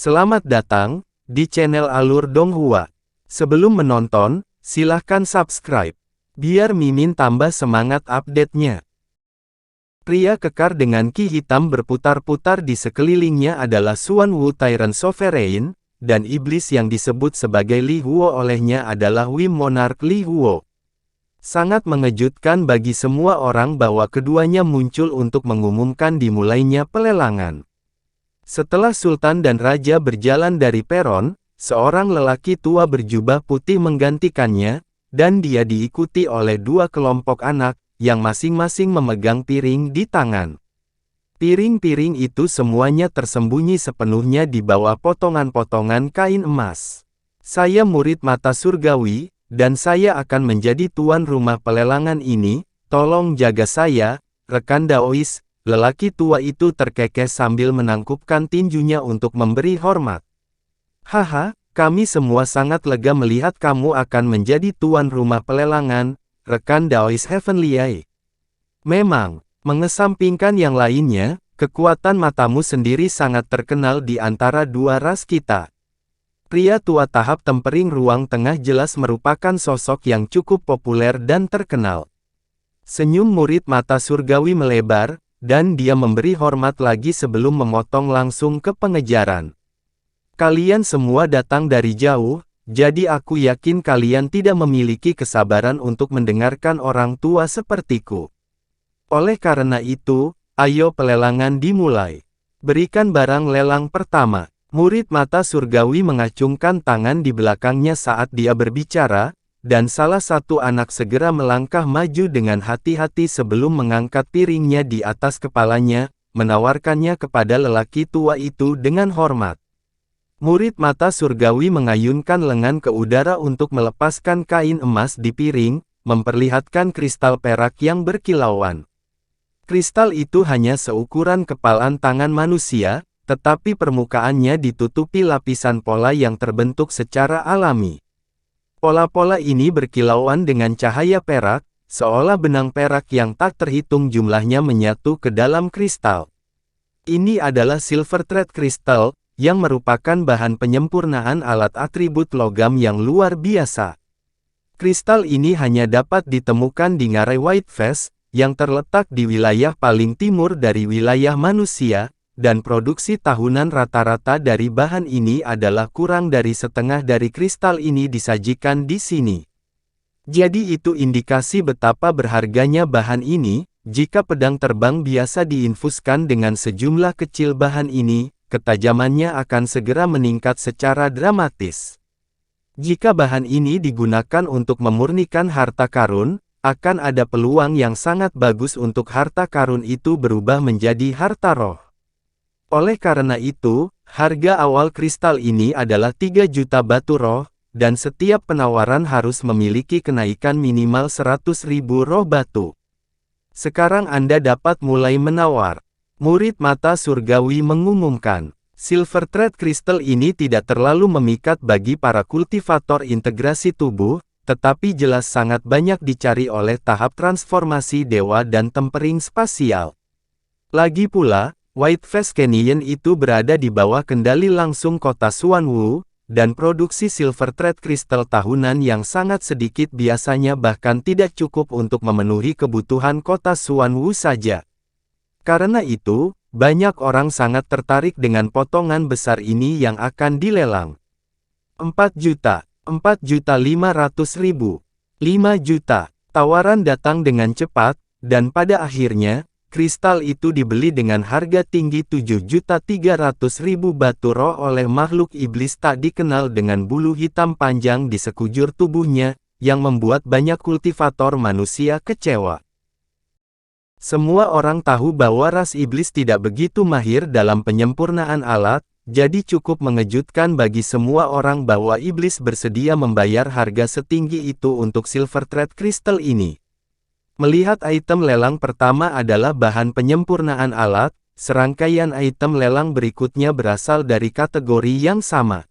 Selamat datang di channel Alur Donghua. Sebelum menonton, silahkan subscribe, biar Mimin tambah semangat update-nya. Pria kekar dengan ki hitam berputar-putar di sekelilingnya adalah Xuan Wu Tyrant Sovereign, dan iblis yang disebut sebagai Li Huo olehnya adalah Wim Monarch Li Huo. Sangat mengejutkan bagi semua orang bahwa keduanya muncul untuk mengumumkan dimulainya pelelangan. Setelah Sultan dan Raja berjalan dari peron, seorang lelaki tua berjubah putih menggantikannya, dan dia diikuti oleh dua kelompok anak, yang masing-masing memegang piring di tangan. Piring-piring itu semuanya tersembunyi sepenuhnya di bawah potongan-potongan kain emas. Saya murid mata surgawi, dan saya akan menjadi tuan rumah pelelangan ini, tolong jaga saya, rekan Daois. Lelaki tua itu terkekeh sambil menangkupkan tinjunya untuk memberi hormat. Haha, kami semua sangat lega melihat kamu akan menjadi tuan rumah pelelangan, rekan Daois Heavenly. Memang, mengesampingkan yang lainnya, kekuatan matamu sendiri sangat terkenal di antara dua ras kita. Pria tua tahap tempering ruang tengah jelas merupakan sosok yang cukup populer dan terkenal. Senyum murid mata surgawi melebar, dan dia memberi hormat lagi sebelum memotong langsung ke pengejaran. Kalian semua datang dari jauh, jadi aku yakin kalian tidak memiliki kesabaran untuk mendengarkan orang tua sepertiku. Oleh karena itu, ayo pelelangan dimulai. Berikan barang lelang pertama. Murid mata surgawi mengacungkan tangan di belakangnya saat dia berbicara, dan salah satu anak segera melangkah maju dengan hati-hati sebelum mengangkat piringnya di atas kepalanya, menawarkannya kepada lelaki tua itu dengan hormat. Murid mata surgawi mengayunkan lengan ke udara untuk melepaskan kain emas di piring, memperlihatkan kristal perak yang berkilauan. Kristal itu hanya seukuran kepalan tangan manusia, tetapi permukaannya ditutupi lapisan pola yang terbentuk secara alami. Pola-pola ini berkilauan dengan cahaya perak, seolah benang perak yang tak terhitung jumlahnya menyatu ke dalam kristal. Ini adalah silver thread crystal, yang merupakan bahan penyempurnaan alat atribut logam yang luar biasa. Kristal ini hanya dapat ditemukan di ngarai Whitefest, yang terletak di wilayah paling timur dari wilayah manusia, dan produksi tahunan rata-rata dari bahan ini adalah kurang dari setengah dari kristal ini disajikan di sini. Jadi itu indikasi betapa berharganya bahan ini. Jika pedang terbang biasa diinfuskan dengan sejumlah kecil bahan ini, ketajamannya akan segera meningkat secara dramatis. Jika bahan ini digunakan untuk memurnikan harta karun, akan ada peluang yang sangat bagus untuk harta karun itu berubah menjadi harta roh. Oleh karena itu, harga awal kristal ini adalah 3 juta batu roh, dan setiap penawaran harus memiliki kenaikan minimal 100.000 roh batu. Sekarang Anda dapat mulai menawar. Murid mata surgawi mengumumkan. Silver thread crystal ini tidak terlalu memikat bagi para kultivator integrasi tubuh, tetapi jelas sangat banyak dicari oleh tahap transformasi dewa dan tempering spasial. Lagi pula, Whitefest Canyon itu berada di bawah kendali langsung kota Xuan Wu, dan produksi silver thread crystal tahunan yang sangat sedikit biasanya bahkan tidak cukup untuk memenuhi kebutuhan kota Xuan Wu saja. Karena itu, banyak orang sangat tertarik dengan potongan besar ini yang akan dilelang. 4 juta, 4.500.000, 5 juta, tawaran datang dengan cepat, dan pada akhirnya, kristal itu dibeli dengan harga tinggi 7.300.000 batu roh oleh makhluk iblis tak dikenal dengan bulu hitam panjang di sekujur tubuhnya, yang membuat banyak kultivator manusia kecewa. Semua orang tahu bahwa ras iblis tidak begitu mahir dalam penyempurnaan alat, jadi cukup mengejutkan bagi semua orang bahwa iblis bersedia membayar harga setinggi itu untuk silver thread crystal ini. Melihat item lelang pertama adalah bahan penyempurnaan alat, serangkaian item lelang berikutnya berasal dari kategori yang sama.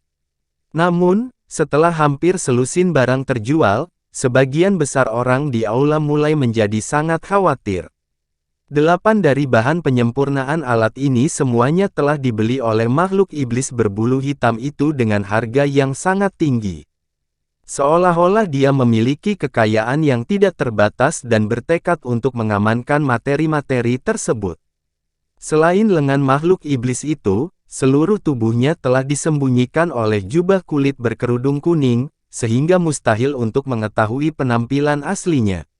Namun, setelah hampir selusin barang terjual, sebagian besar orang di aula mulai menjadi sangat khawatir. 8 dari bahan penyempurnaan alat ini semuanya telah dibeli oleh makhluk iblis berbulu hitam itu dengan harga yang sangat tinggi. Seolah-olah dia memiliki kekayaan yang tidak terbatas dan bertekad untuk mengamankan materi-materi tersebut. Selain lengan makhluk iblis itu, seluruh tubuhnya telah disembunyikan oleh jubah kulit berkerudung kuning, sehingga mustahil untuk mengetahui penampilan aslinya.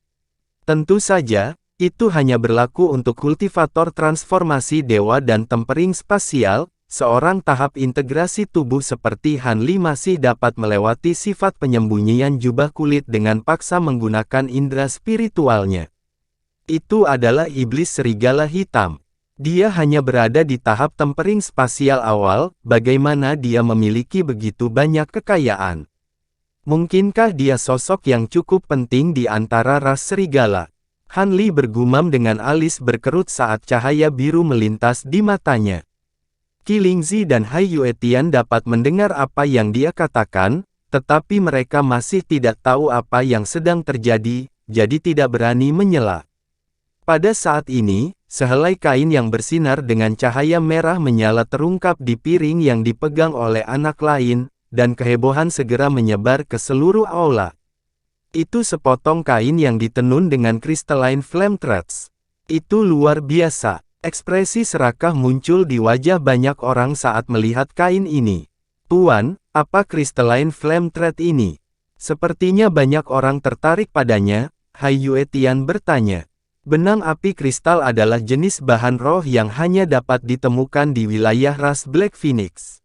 Tentu saja, itu hanya berlaku untuk kultivator transformasi dewa dan tempering spasial. Seorang tahap integrasi tubuh seperti Han Li masih dapat melewati sifat penyembunyian jubah kulit dengan paksa menggunakan indera spiritualnya. Itu adalah iblis serigala hitam. Dia hanya berada di tahap tempering spasial awal. Bagaimana dia memiliki begitu banyak kekayaan? Mungkinkah dia sosok yang cukup penting di antara ras serigala? Han Li bergumam dengan alis berkerut saat cahaya biru melintas di matanya. Qi Lingzi dan Hai Yuetian dapat mendengar apa yang dia katakan, tetapi mereka masih tidak tahu apa yang sedang terjadi, jadi tidak berani menyela. Pada saat ini, sehelai kain yang bersinar dengan cahaya merah menyala terungkap di piring yang dipegang oleh anak lain, dan kehebohan segera menyebar ke seluruh aula. Itu sepotong kain yang ditenun dengan crystalline flame threads. Itu luar biasa. Ekspresi serakah muncul di wajah banyak orang saat melihat kain ini. Tuan, apa crystalline flame thread ini? Sepertinya banyak orang tertarik padanya. Hai Yuetian bertanya. Benang api kristal adalah jenis bahan roh yang hanya dapat ditemukan di wilayah ras Black Phoenix.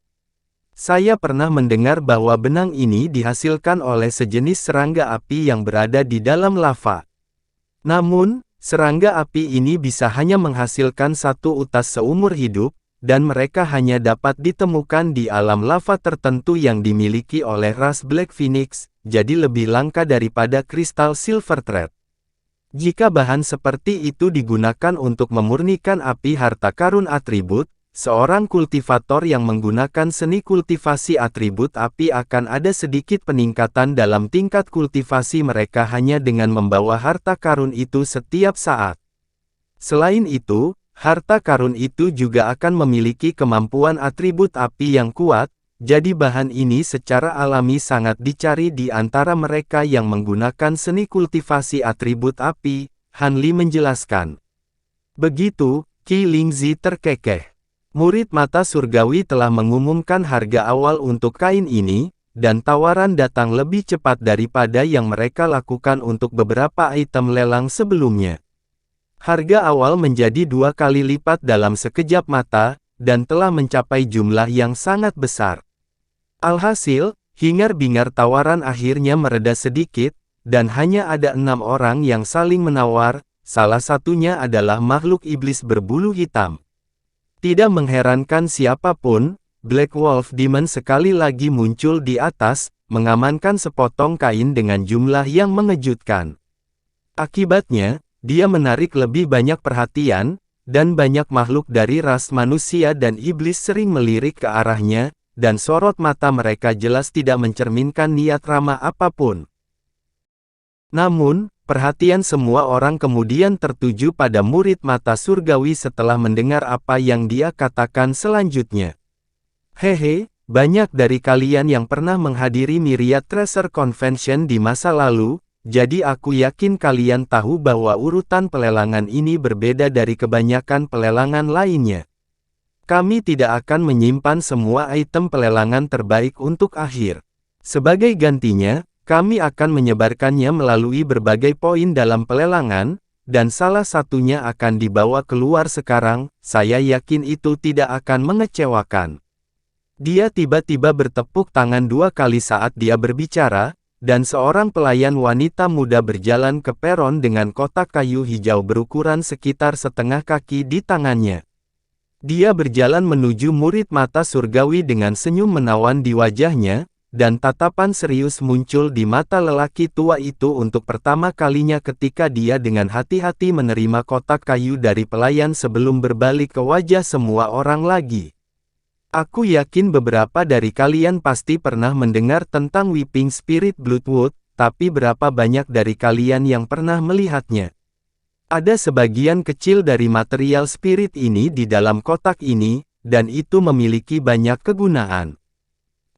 Saya pernah mendengar bahwa benang ini dihasilkan oleh sejenis serangga api yang berada di dalam lava. Namun, serangga api ini bisa hanya menghasilkan satu utas seumur hidup, dan mereka hanya dapat ditemukan di alam lava tertentu yang dimiliki oleh ras Black Phoenix, jadi lebih langka daripada kristal Silver Thread. Jika bahan seperti itu digunakan untuk memurnikan api harta karun atribut, seorang kultivator yang menggunakan seni kultivasi atribut api akan ada sedikit peningkatan dalam tingkat kultivasi mereka hanya dengan membawa harta karun itu setiap saat. Selain itu, harta karun itu juga akan memiliki kemampuan atribut api yang kuat, jadi bahan ini secara alami sangat dicari di antara mereka yang menggunakan seni kultivasi atribut api, Han Li menjelaskan. Begitu, Qi Lingzi terkekeh. Murid mata surgawi telah mengumumkan harga awal untuk kain ini, dan tawaran datang lebih cepat daripada yang mereka lakukan untuk beberapa item lelang sebelumnya. Harga awal menjadi 2 kali lipat dalam sekejap mata, dan telah mencapai jumlah yang sangat besar. Alhasil, hingar-bingar tawaran akhirnya mereda sedikit, dan hanya ada 6 orang yang saling menawar, salah satunya adalah makhluk iblis berbulu hitam. Tidak mengherankan siapapun, Black Wolf Demon sekali lagi muncul di atas, mengamankan sepotong kain dengan jumlah yang mengejutkan. Akibatnya, dia menarik lebih banyak perhatian, dan banyak makhluk dari ras manusia dan iblis sering melirik ke arahnya, dan sorot mata mereka jelas tidak mencerminkan niat ramah apapun. Namun, perhatian semua orang kemudian tertuju pada murid mata surgawi setelah mendengar apa yang dia katakan selanjutnya. Hehe, banyak dari kalian yang pernah menghadiri Myriad Treasure Convention di masa lalu, jadi aku yakin kalian tahu bahwa urutan pelelangan ini berbeda dari kebanyakan pelelangan lainnya. Kami tidak akan menyimpan semua item pelelangan terbaik untuk akhir. Sebagai gantinya, kami akan menyebarkannya melalui berbagai poin dalam pelelangan, dan salah satunya akan dibawa keluar sekarang. Saya yakin itu tidak akan mengecewakan. Dia tiba-tiba bertepuk tangan 2 kali saat dia berbicara, dan seorang pelayan wanita muda berjalan ke peron dengan kotak kayu hijau berukuran sekitar setengah kaki di tangannya. Dia berjalan menuju murid mata surgawi dengan senyum menawan di wajahnya, dan tatapan serius muncul di mata lelaki tua itu untuk pertama kalinya ketika dia dengan hati-hati menerima kotak kayu dari pelayan sebelum berbalik ke wajah semua orang lagi. Aku yakin beberapa dari kalian pasti pernah mendengar tentang Weeping Spirit Bloodwood, tapi berapa banyak dari kalian yang pernah melihatnya? Ada sebagian kecil dari material spirit ini di dalam kotak ini, dan itu memiliki banyak kegunaan.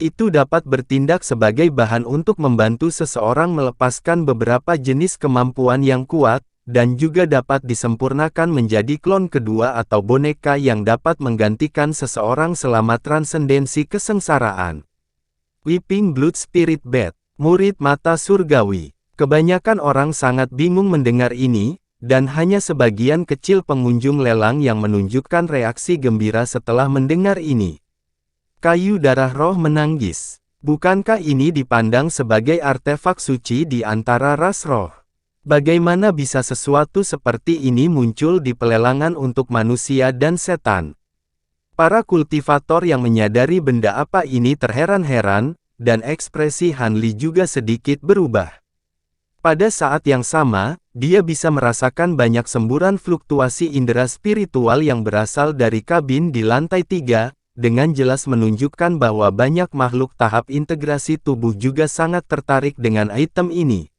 Itu dapat bertindak sebagai bahan untuk membantu seseorang melepaskan beberapa jenis kemampuan yang kuat, dan juga dapat disempurnakan menjadi klon kedua atau boneka yang dapat menggantikan seseorang selama transendensi kesengsaraan. Weeping Blood Spirit Bat, murid mata surgawi. Kebanyakan orang sangat bingung mendengar ini, dan hanya sebagian kecil pengunjung lelang yang menunjukkan reaksi gembira setelah mendengar ini. Kayu darah roh menanggis. Bukankah ini dipandang sebagai artefak suci di antara ras roh? Bagaimana bisa sesuatu seperti ini muncul di pelelangan untuk manusia dan setan? Para kultivator yang menyadari benda apa ini terheran-heran, dan ekspresi Hanli juga sedikit berubah. Pada saat yang sama, dia bisa merasakan banyak semburan fluktuasi indera spiritual yang berasal dari kabin di lantai 3, dengan jelas menunjukkan bahwa banyak makhluk tahap integrasi tubuh juga sangat tertarik dengan item ini.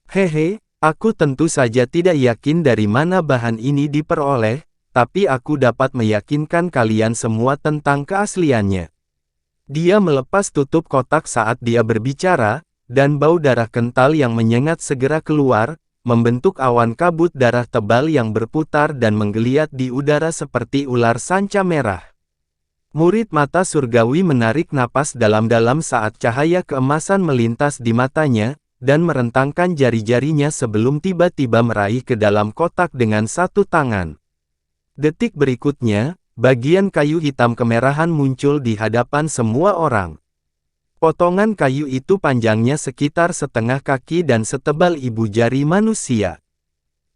Hehe, aku tentu saja tidak yakin dari mana bahan ini diperoleh, tapi aku dapat meyakinkan kalian semua tentang keasliannya. Dia melepas tutup kotak saat dia berbicara, dan bau darah kental yang menyengat segera keluar, membentuk awan kabut darah tebal yang berputar dan menggeliat di udara seperti ular sanca merah. Murid mata surgawi menarik napas dalam-dalam saat cahaya keemasan melintas di matanya, dan merentangkan jari-jarinya sebelum tiba-tiba meraih ke dalam kotak dengan satu tangan. Detik berikutnya, bagian kayu hitam kemerahan muncul di hadapan semua orang. Potongan kayu itu panjangnya sekitar setengah kaki dan setebal ibu jari manusia.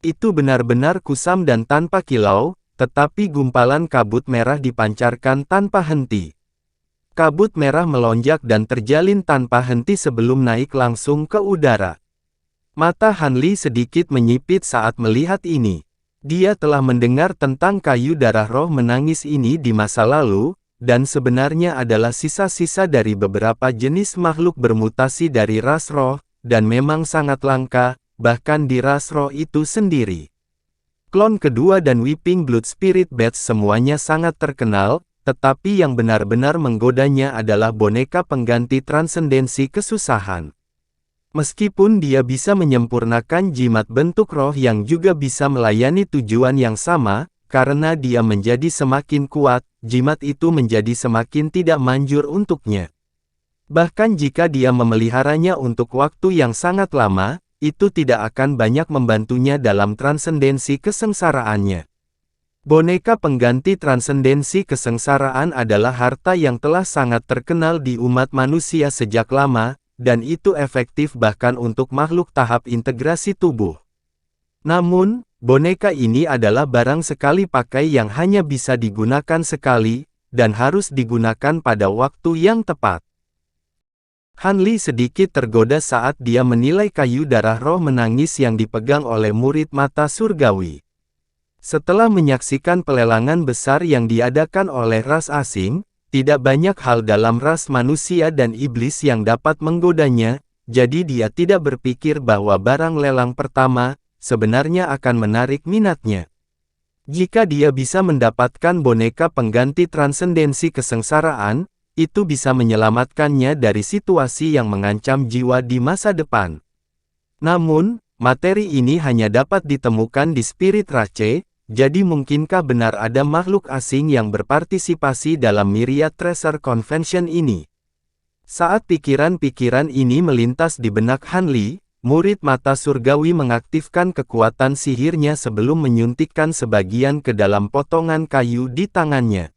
Itu benar-benar kusam dan tanpa kilau, tetapi gumpalan kabut merah dipancarkan tanpa henti. Kabut merah melonjak dan terjalin tanpa henti sebelum naik langsung ke udara. Mata Hanli sedikit menyipit saat melihat ini. Dia telah mendengar tentang kayu darah roh menangis ini di masa lalu, dan sebenarnya adalah sisa-sisa dari beberapa jenis makhluk bermutasi dari ras roh, dan memang sangat langka, bahkan di ras roh itu sendiri. Klon kedua dan Weeping Blood Spirit Bats semuanya sangat terkenal, tetapi yang benar-benar menggodanya adalah boneka pengganti transendensi kesusahan. Meskipun dia bisa menyempurnakan jimat bentuk roh yang juga bisa melayani tujuan yang sama, karena dia menjadi semakin kuat, jimat itu menjadi semakin tidak manjur untuknya. Bahkan jika dia memeliharanya untuk waktu yang sangat lama, itu tidak akan banyak membantunya dalam transendensi kesengsaraannya. Boneka pengganti transendensi kesengsaraan adalah harta yang telah sangat terkenal di umat manusia sejak lama, dan itu efektif bahkan untuk makhluk tahap integrasi tubuh. Namun, boneka ini adalah barang sekali pakai yang hanya bisa digunakan sekali, dan harus digunakan pada waktu yang tepat. Hanli sedikit tergoda saat dia menilai kayu darah roh menangis yang dipegang oleh murid mata surgawi. Setelah menyaksikan pelelangan besar yang diadakan oleh ras asing, tidak banyak hal dalam ras manusia dan iblis yang dapat menggodanya, jadi dia tidak berpikir bahwa barang lelang pertama, sebenarnya akan menarik minatnya. Jika dia bisa mendapatkan boneka pengganti transendensi kesengsaraan, itu bisa menyelamatkannya dari situasi yang mengancam jiwa di masa depan. Namun, materi ini hanya dapat ditemukan di Spirit Rache, jadi mungkinkah benar ada makhluk asing yang berpartisipasi dalam Myriad Treasure Convention ini? Saat pikiran-pikiran ini melintas di benak Hanli, murid mata surgawi mengaktifkan kekuatan sihirnya sebelum menyuntikkan sebagian ke dalam potongan kayu di tangannya.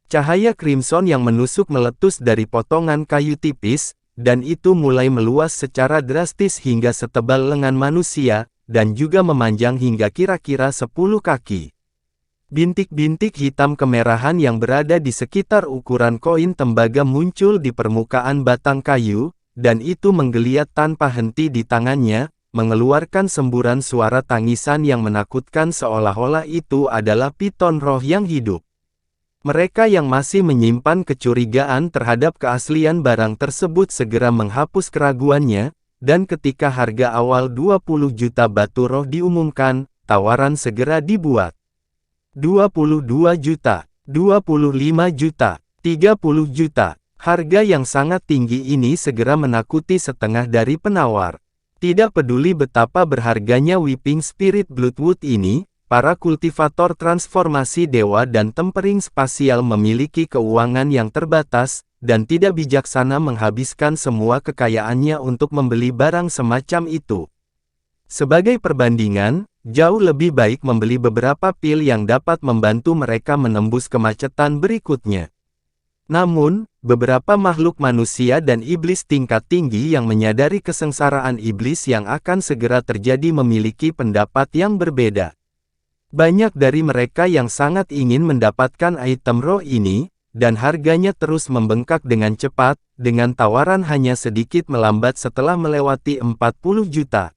Cahaya crimson yang menusuk meletus dari potongan kayu tipis, dan itu mulai meluas secara drastis hingga setebal lengan manusia, dan juga memanjang hingga kira-kira 10 kaki. Bintik-bintik hitam kemerahan yang berada di sekitar ukuran koin tembaga muncul di permukaan batang kayu, dan itu menggeliat tanpa henti di tangannya, mengeluarkan semburan suara tangisan yang menakutkan seolah-olah itu adalah piton roh yang hidup. Mereka yang masih menyimpan kecurigaan terhadap keaslian barang tersebut segera menghapus keraguannya, dan ketika harga awal 20 juta batu roh diumumkan, tawaran segera dibuat. 22 juta, 25 juta, 30 juta. Harga yang sangat tinggi ini segera menakuti setengah dari penawar. Tidak peduli betapa berharganya Weeping Spirit Bloodwood ini, para kultivator transformasi dewa dan tempering spasial memiliki keuangan yang terbatas, dan tidak bijaksana menghabiskan semua kekayaannya untuk membeli barang semacam itu. Sebagai perbandingan, jauh lebih baik membeli beberapa pil yang dapat membantu mereka menembus kemacetan berikutnya. Namun, beberapa makhluk manusia dan iblis tingkat tinggi yang menyadari kesengsaraan iblis yang akan segera terjadi memiliki pendapat yang berbeda. Banyak dari mereka yang sangat ingin mendapatkan item roh ini, dan harganya terus membengkak dengan cepat, dengan tawaran hanya sedikit melambat setelah melewati 40 juta.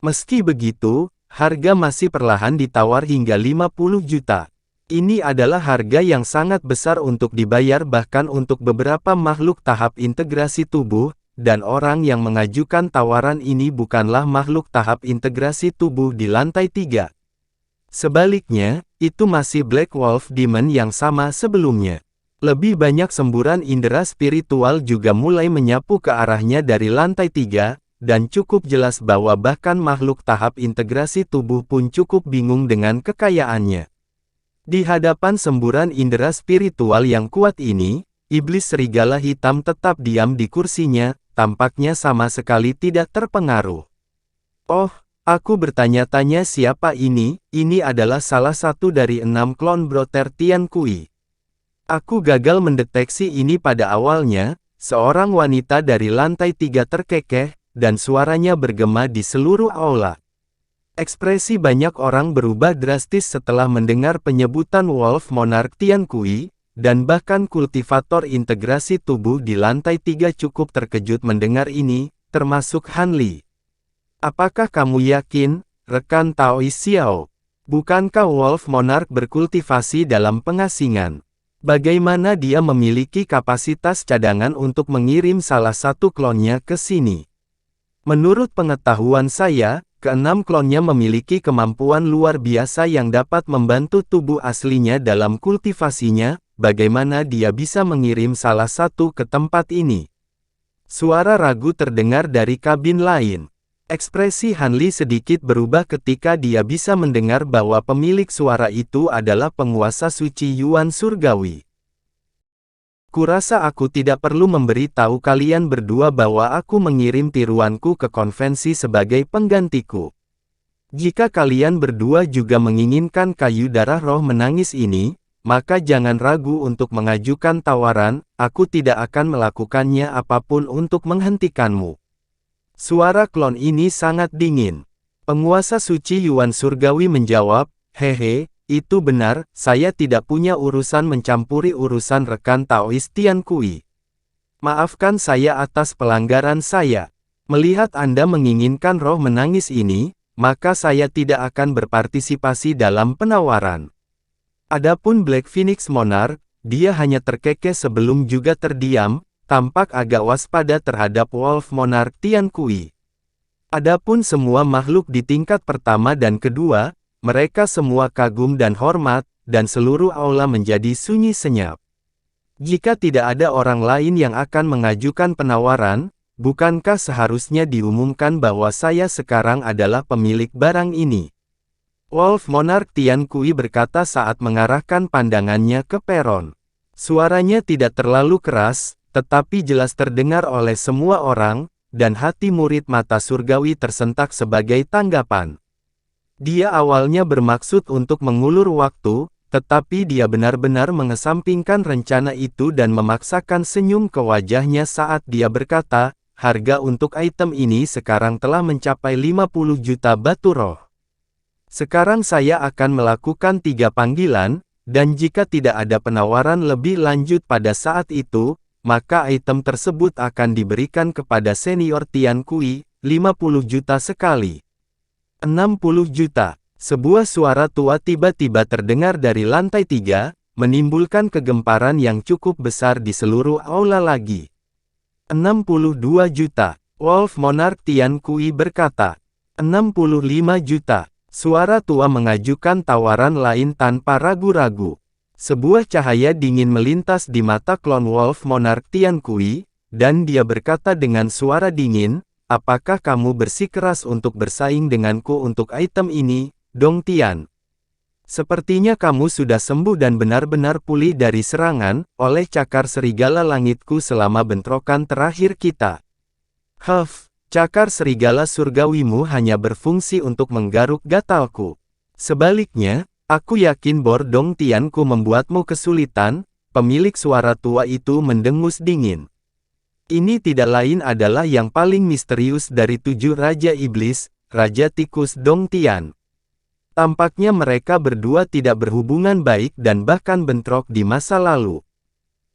Meski begitu, harga masih perlahan ditawar hingga 50 juta. Ini adalah harga yang sangat besar untuk dibayar bahkan untuk beberapa makhluk tahap integrasi tubuh, dan orang yang mengajukan tawaran ini bukanlah makhluk tahap integrasi tubuh di lantai 3. Sebaliknya, itu masih Black Wolf Demon yang sama sebelumnya. Lebih banyak semburan indera spiritual juga mulai menyapu ke arahnya dari lantai 3, dan cukup jelas bahwa bahkan makhluk tahap integrasi tubuh pun cukup bingung dengan kekayaannya. Di hadapan semburan indera spiritual yang kuat ini, iblis serigala hitam tetap diam di kursinya, tampaknya sama sekali tidak terpengaruh. Oh, aku bertanya-tanya siapa ini adalah salah satu dari 6 klon Brother Tian Kui. Aku gagal mendeteksi ini pada awalnya, seorang wanita dari lantai 3 terkekeh, dan suaranya bergema di seluruh aula. Ekspresi banyak orang berubah drastis setelah mendengar penyebutan Wolf Monarch Tian Kui, dan bahkan kultivator integrasi tubuh di lantai 3 cukup terkejut mendengar ini, termasuk Han Li. Apakah kamu yakin, rekan Tao Xiao? Bukankah Wolf Monarch berkultivasi dalam pengasingan? Bagaimana dia memiliki kapasitas cadangan untuk mengirim salah satu klonnya ke sini? Menurut pengetahuan saya, keenam klonnya memiliki kemampuan luar biasa yang dapat membantu tubuh aslinya dalam kultivasinya, bagaimana dia bisa mengirim salah satu ke tempat ini? Suara ragu terdengar dari kabin lain. Ekspresi Han Li sedikit berubah ketika dia bisa mendengar bahwa pemilik suara itu adalah penguasa suci Yuan Surgawi. Kurasa aku tidak perlu memberitahu kalian berdua bahwa aku mengirim tiruanku ke konvensi sebagai penggantiku. Jika kalian berdua juga menginginkan kayu darah roh menangis ini, maka jangan ragu untuk mengajukan tawaran, aku tidak akan melakukannya apapun untuk menghentikanmu. Suara klon ini sangat dingin. Penguasa suci Yuan Surgawi menjawab, hehe, itu benar, saya tidak punya urusan mencampuri urusan rekan Taois Tian Kui. Maafkan saya atas pelanggaran saya. Melihat Anda menginginkan roh menangis ini, maka saya tidak akan berpartisipasi dalam penawaran. Adapun Black Phoenix Monarch, dia hanya terkekeh sebelum juga terdiam, tampak agak waspada terhadap Wolf Monarch Tian Kui. Adapun semua makhluk di tingkat pertama dan kedua, mereka semua kagum dan hormat, dan seluruh aula menjadi sunyi senyap. Jika tidak ada orang lain yang akan mengajukan penawaran, bukankah seharusnya diumumkan bahwa saya sekarang adalah pemilik barang ini? Wolf Monarch Tian Kui berkata saat mengarahkan pandangannya ke peron. Suaranya tidak terlalu keras, tetapi jelas terdengar oleh semua orang, dan hati murid mata surgawi tersentak sebagai tanggapan. Dia awalnya bermaksud untuk mengulur waktu, tetapi dia benar-benar mengesampingkan rencana itu dan memaksakan senyum ke wajahnya saat dia berkata, harga untuk item ini sekarang telah mencapai 50 juta batu roh. Sekarang saya akan melakukan 3 panggilan, dan jika tidak ada penawaran lebih lanjut pada saat itu, maka item tersebut akan diberikan kepada senior Tian Kui, 50 juta sekali. 60 juta. Sebuah suara tua tiba-tiba terdengar dari lantai 3, menimbulkan kegemparan yang cukup besar di seluruh aula lagi. 62 juta. Wolf Monarch Tian Kui berkata. 65 juta. Suara tua mengajukan tawaran lain tanpa ragu-ragu. Sebuah cahaya dingin melintas di mata klon Wolf Monarch Tian Kui, dan dia berkata dengan suara dingin, apakah kamu bersikeras untuk bersaing denganku untuk item ini, Dong Tian? Sepertinya kamu sudah sembuh dan benar-benar pulih dari serangan oleh cakar serigala langitku selama bentrokan terakhir kita. Cakar serigala surgawimu hanya berfungsi untuk menggaruk gatalku. Sebaliknya, aku yakin Bordong Tianku membuatmu kesulitan. Pemilik suara tua itu mendengus dingin. Ini tidak lain adalah yang paling misterius dari 7 Raja Iblis, Raja Tikus Dong Tian. Tampaknya mereka berdua tidak berhubungan baik dan bahkan bentrok di masa lalu.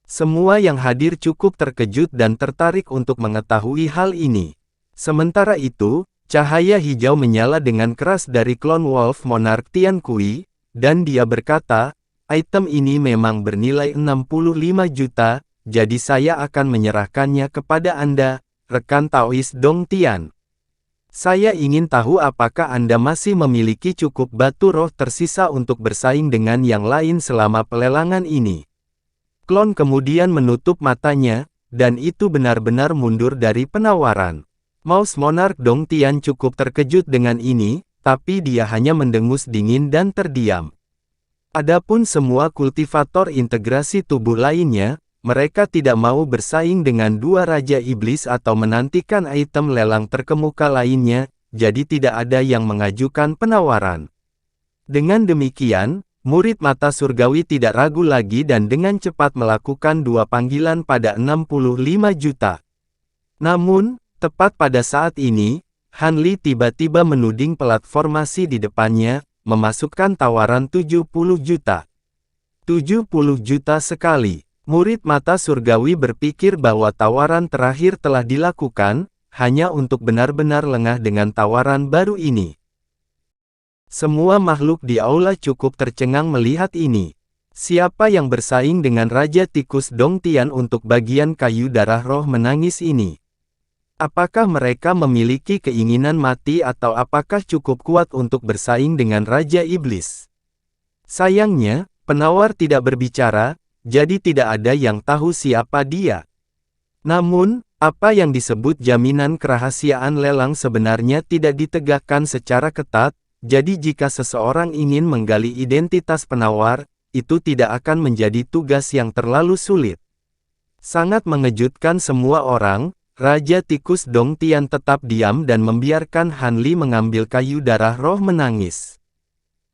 Semua yang hadir cukup terkejut dan tertarik untuk mengetahui hal ini. Sementara itu, cahaya hijau menyala dengan keras dari klon Wolf Monarch Tian Kui, dan dia berkata, item ini memang bernilai 65 juta, jadi saya akan menyerahkannya kepada Anda, rekan Taois Dong Tian. Saya ingin tahu apakah Anda masih memiliki cukup batu roh tersisa untuk bersaing dengan yang lain selama pelelangan ini. Klon kemudian menutup matanya, dan itu benar-benar mundur dari penawaran. Mouse Monarch Dong Tian cukup terkejut dengan ini, tapi dia hanya mendengus dingin dan terdiam. Adapun semua kultivator integrasi tubuh lainnya, mereka tidak mau bersaing dengan 2 Raja Iblis atau menantikan item lelang terkemuka lainnya, jadi tidak ada yang mengajukan penawaran. Dengan demikian, murid mata surgawi tidak ragu lagi dan dengan cepat melakukan 2 panggilan pada 65 juta. Namun, tepat pada saat ini, Han Li tiba-tiba menuding platformasi di depannya, memasukkan tawaran 70 juta. 70 juta sekali. Murid mata surgawi berpikir bahwa tawaran terakhir telah dilakukan, hanya untuk benar-benar lengah dengan tawaran baru ini. Semua makhluk di aula cukup tercengang melihat ini. Siapa yang bersaing dengan Raja Tikus Dong Tian untuk bagian kayu darah roh menangis ini? Apakah mereka memiliki keinginan mati atau apakah cukup kuat untuk bersaing dengan Raja Iblis? Sayangnya, penawar tidak berbicara, jadi tidak ada yang tahu siapa dia. Namun, apa yang disebut jaminan kerahasiaan lelang sebenarnya tidak ditegakkan secara ketat, jadi jika seseorang ingin menggali identitas penawar, itu tidak akan menjadi tugas yang terlalu sulit. Sangat mengejutkan semua orang, Raja Tikus Dong Tian tetap diam dan membiarkan Han Li mengambil kayu darah roh menangis.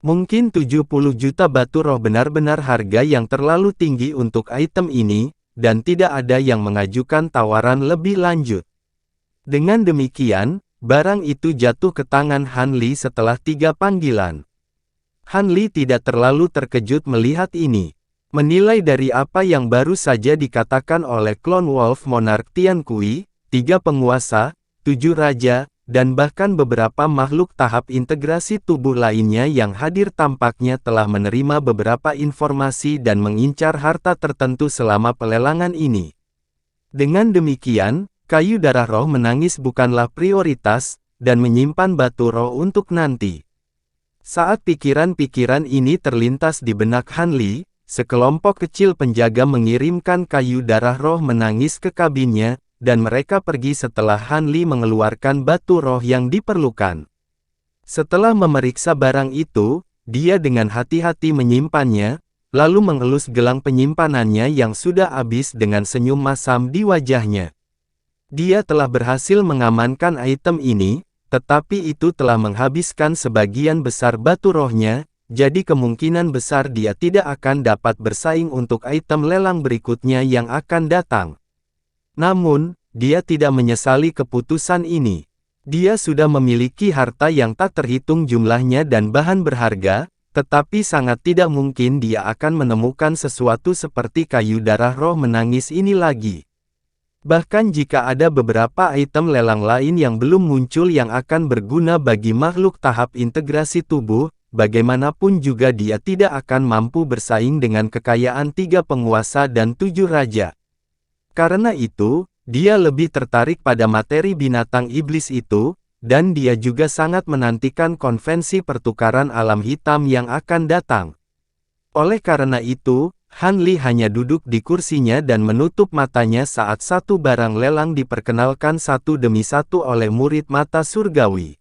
Mungkin 70 juta batu roh benar-benar harga yang terlalu tinggi untuk item ini, dan tidak ada yang mengajukan tawaran lebih lanjut. Dengan demikian, barang itu jatuh ke tangan Han Li setelah 3 panggilan. Han Li tidak terlalu terkejut melihat ini. Menilai dari apa yang baru saja dikatakan oleh klon Wolf Monarch Tian Kui, 3 penguasa, 7 raja, dan bahkan beberapa makhluk tahap integrasi tubuh lainnya yang hadir tampaknya telah menerima beberapa informasi dan mengincar harta tertentu selama pelelangan ini. Dengan demikian, kayu darah roh menangis bukanlah prioritas, dan menyimpan batu roh untuk nanti. Saat pikiran-pikiran ini terlintas di benak Han Li, sekelompok kecil penjaga mengirimkan kayu darah roh menangis ke kabinnya, dan mereka pergi setelah Han Li mengeluarkan batu roh yang diperlukan. Setelah memeriksa barang itu, dia dengan hati-hati menyimpannya, lalu mengelus gelang penyimpanannya yang sudah habis dengan senyum masam di wajahnya. Dia telah berhasil mengamankan item ini, tetapi itu telah menghabiskan sebagian besar batu rohnya, jadi kemungkinan besar dia tidak akan dapat bersaing untuk item lelang berikutnya yang akan datang. Namun, dia tidak menyesali keputusan ini. Dia sudah memiliki harta yang tak terhitung jumlahnya dan bahan berharga, tetapi sangat tidak mungkin dia akan menemukan sesuatu seperti kayu darah roh menangis ini lagi. Bahkan jika ada beberapa item lelang lain yang belum muncul yang akan berguna bagi makhluk tahap integrasi tubuh, bagaimanapun juga dia tidak akan mampu bersaing dengan kekayaan 3 penguasa dan 7 raja. Karena itu, dia lebih tertarik pada materi binatang iblis itu, dan dia juga sangat menantikan konvensi pertukaran alam hitam yang akan datang. Oleh karena itu, Han Li hanya duduk di kursinya dan menutup matanya saat satu barang lelang diperkenalkan satu demi satu oleh murid mata surgawi.